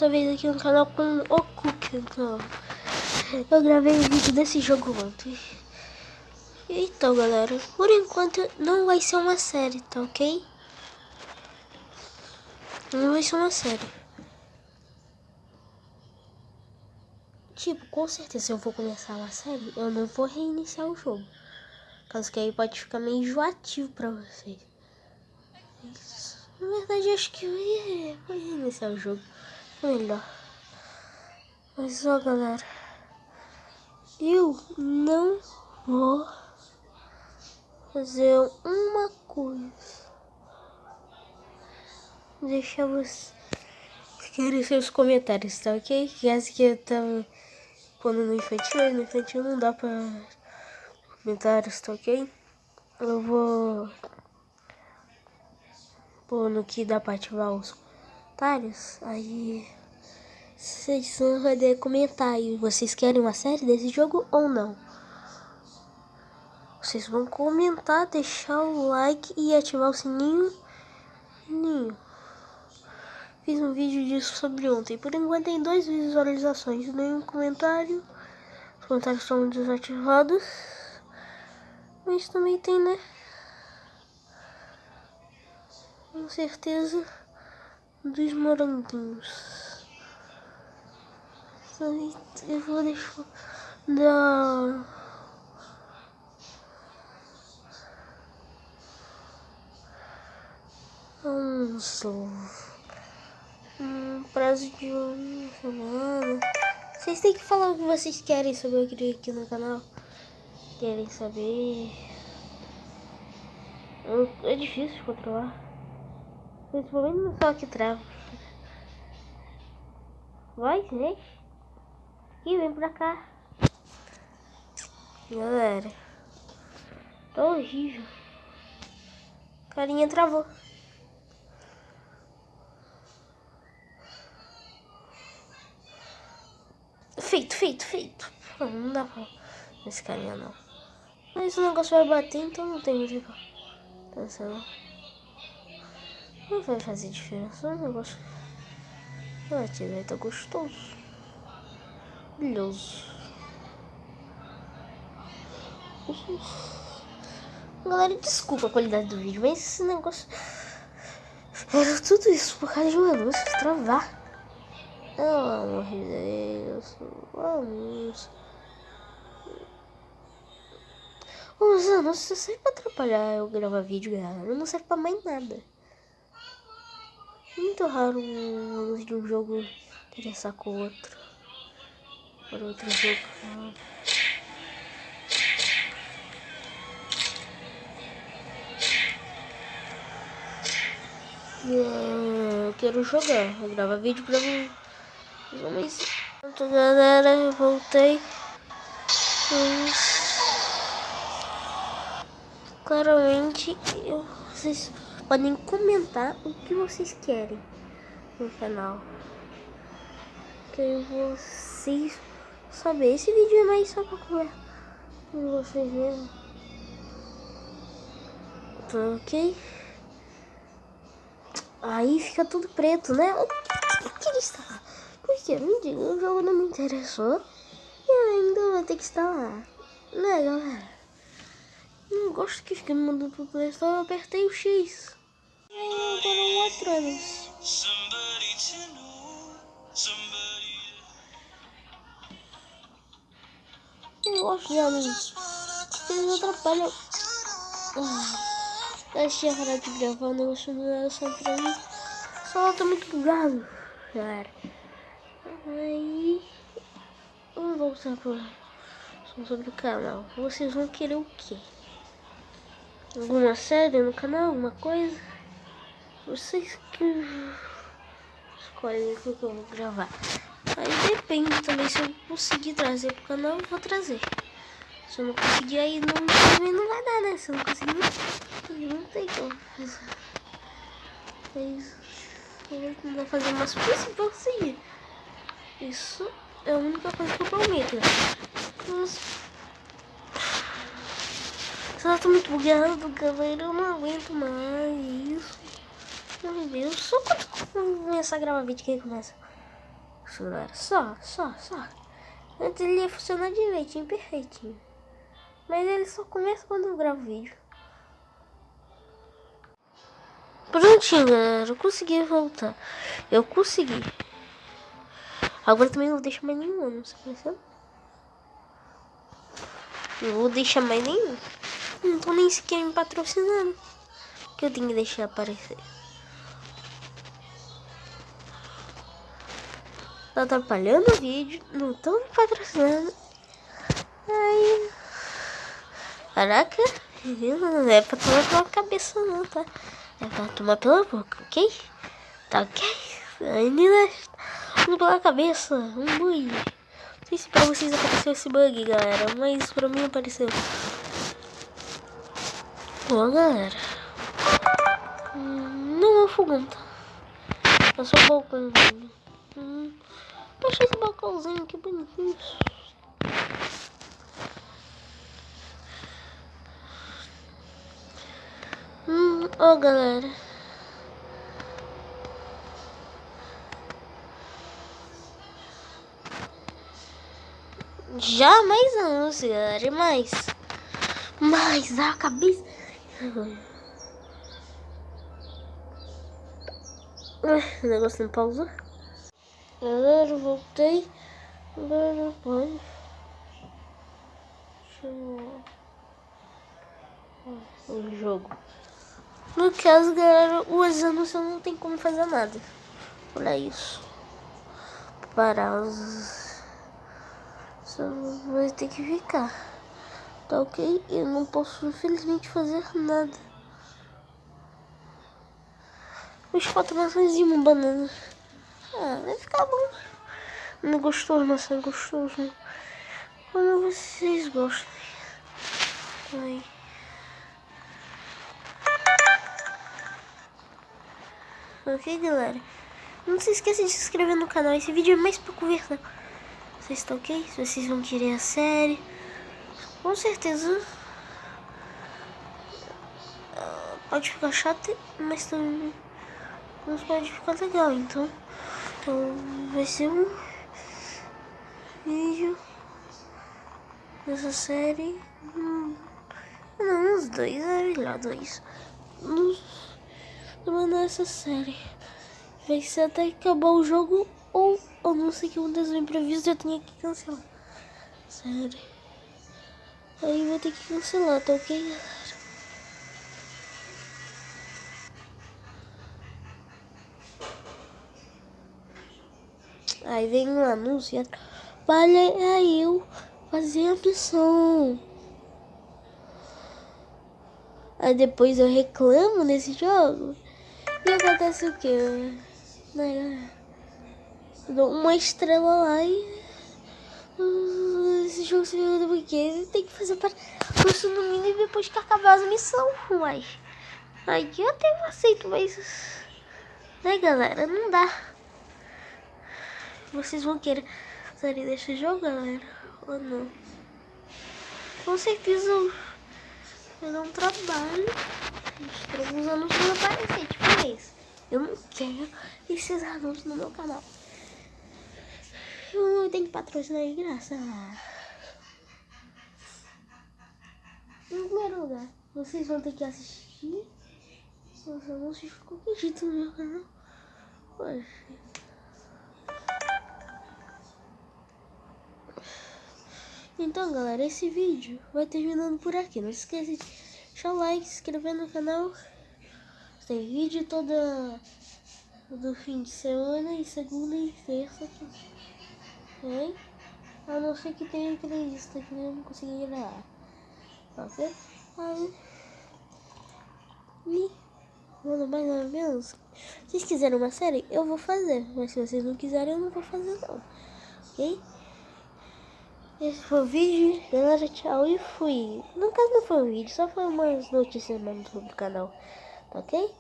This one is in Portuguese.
dessa vez aqui no canal com o Cookie. Então, eu gravei um vídeo desse jogo ontem. Então, galera, por enquanto não vai ser uma série, tá ok? Não vai ser uma série. Tipo, com certeza eu vou começar uma série, eu não vou reiniciar o jogo. Caso que aí pode ficar meio enjoativo pra vocês. Mas, na verdade, acho que eu vou reiniciar o jogo. Melhor. Mas, ó, galera. Eu não vou fazer uma coisa. Deixar vocês querem seus comentários, tá ok? Essa que eu tava pondo no infantil não dá pra comentários, tá ok? Eu vou pôr no que dá pra ativar os comentários, aí vocês vão poder comentar aí, vocês querem uma série desse jogo ou não? Vocês vão comentar, deixar o like e ativar o sininho. Fiz um vídeo disso sobre ontem. Por enquanto tem 2 visualizações, nenhum comentário. Os comentários estão desativados. Mas também tem, né? Com certeza dos moranguinhos. Eu vou deixar dar um prazo de uma semana. Vocês têm que falar o que vocês querem sobre o que aqui no canal. Querem saber. É difícil de controlar. Principalmente no só que trava. Vai, né? E vem pra cá. Galera. Tá horrível. Carinha travou. Feito. Não dá pra esse carinha não. Mas esse negócio vai bater, então não tem muito atenção. Não vai fazer diferença, o negócio. Batida aí tá gostoso. Brilhoso. Galera, desculpa a qualidade do vídeo, mas esse negócio. Era tudo isso por causa de um anúncio travar. Pelo amor de Deus. Vamos. Os anúncios servem pra atrapalhar eu gravar vídeo, galera. Não serve pra mais nada. Muito raro um anúncio de um jogo interessar com o outro. Por outro jogo. Eu quero jogar. Vou gravar vídeo pra vocês. Pronto, galera, eu voltei. Claramente, vocês podem comentar o que vocês querem no canal. Que vocês saber. Esse vídeo é mais só pra conversar com vocês mesmo. Tá ok? Aí fica tudo preto, né? O que ele está? Porque me diga, o jogo não me interessou e eu ainda vou ter que instalar. Né, galera? Não gosto que fique me mandando pro Play Store, eu apertei o X. Agora 4 anos. Eu gosto de anúncios, porque eles atrapalham. Deixa eu parar de gravar o negócio não era só pra mim. Só tá muito bugado, galera. Aí vamos voltar pro assunto sobre o canal. Vocês vão querer o quê? Alguma série no canal? Alguma coisa? Vocês que escolhem o que eu vou gravar. Aí depende também, se eu conseguir trazer pro canal, eu vou trazer. Se eu não conseguir, aí também não vai dar, né? Se eu não conseguir, não tem como fazer. Mas eu vou tentar fazer o máximo possível pra conseguir. Isso é a única coisa que eu prometo. Mas só tô muito bugado, galera. Eu não aguento mais isso. Meu Deus, só quando começar a gravar vídeo que aí começa. isso, galera. Só. Antes ele ia funcionar direitinho, perfeitinho. Mas ele só começa quando eu gravo vídeo. Prontinho, galera. Eu consegui voltar. Eu consegui. Agora também não vou deixar mais nenhum, não sei pensando. Não vou deixar mais nenhum. Não tô nem sequer me patrocinando. Que eu tenho que deixar aparecer. Tá atrapalhando o vídeo. Não tô me patrocinando. Ai. Caraca. Não é pra tomar pela cabeça não, tá? É pra tomar pela boca, ok? Tá ok? Ainda pela cabeça. Um bug. Não sei se pra vocês apareceu esse bug, galera. Mas pra mim apareceu. Bom, galera. Não é um fogão, tá? É só um balcãozinho. Achei esse balcãozinho, que bonitinho. Ó, galera. Já mais anos, galera. Mais a cabeça. O negócio não pausa. Galera, voltei. Agora põe. O jogo. No caso, galera, os anúncios não tem como fazer nada. Olha isso. Parar os. Só vai ter que ficar. Tá ok? Eu não posso, infelizmente, fazer nada. Os 4 maçãs e uma banana. Vai ficar bom. Não é gostoso, maçã é gostoso. Como vocês gostam. Ai. Ok, galera? Não se esqueça de se inscrever no canal. Esse vídeo é mais pra conversar. Vocês estão ok? Se vocês vão querer a série, com certeza pode ficar chato, mas também pode ficar legal. Então vai ser um vídeo dessa série. Não, uns 2, é melhor 2. Mandar essa série. Vai ser até acabar o jogo, ou eu não sei que um desses imprevistos eu tenha que cancelar. Sério. Aí vou ter que cancelar, tá ok, galera? Aí vem um anúncio e atrapalha aí eu fazer a missão. Aí depois eu reclamo nesse jogo. E acontece o quê? Eu dou uma estrela lá e esse jogo se viu porque tem que fazer isso no mínimo e depois que acabar as missões. Uai. Aí eu até aceito, mas né, galera, não dá. Vocês vão querer sair desse jogo, galera? Ou não? Com certeza eu não trabalho. Alguns anúncios vão aparecer, tipo esse. Eu não quero esses anúncios no meu canal. Eu tenho que patrocinar de graça. Em primeiro lugar, vocês vão ter que assistir os anúncios de qualquer jeito no meu canal. Poxa. Então, galera, esse vídeo vai terminando por aqui. Não se esqueça de deixar o like, se inscrever no canal. Tem vídeo todo fim de semana, e segunda e terça. Ok? A não ser que tenha entrevista que eu não consegui gravar. Ok? Aí. E, mano, mais ou menos. Se vocês quiserem uma série, eu vou fazer. Mas se vocês não quiserem, eu não vou fazer não. Ok? Esse foi o vídeo, galera, tchau e fui. No caso não foi um vídeo, só foi umas notícias mesmo sobre o canal, tá ok?